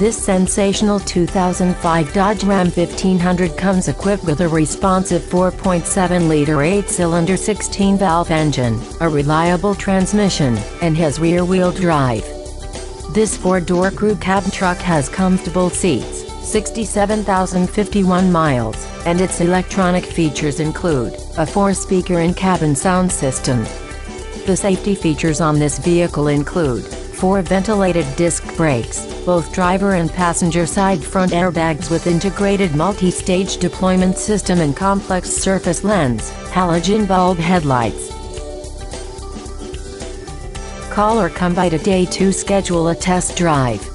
This sensational 2005 Dodge Ram 1500 comes equipped with a responsive 4.7-liter 8-cylinder 16-valve engine, a reliable transmission, and has rear-wheel drive. This 4-door crew cab truck has comfortable seats, 67,051 miles, and its electronic features include a 4-speaker in-cabin sound system. The safety features on this vehicle include 4 ventilated disc brakes, both driver and passenger side front airbags with integrated multi-stage deployment system and complex surface lens, halogen bulb headlights. Call or come by today to schedule a test drive.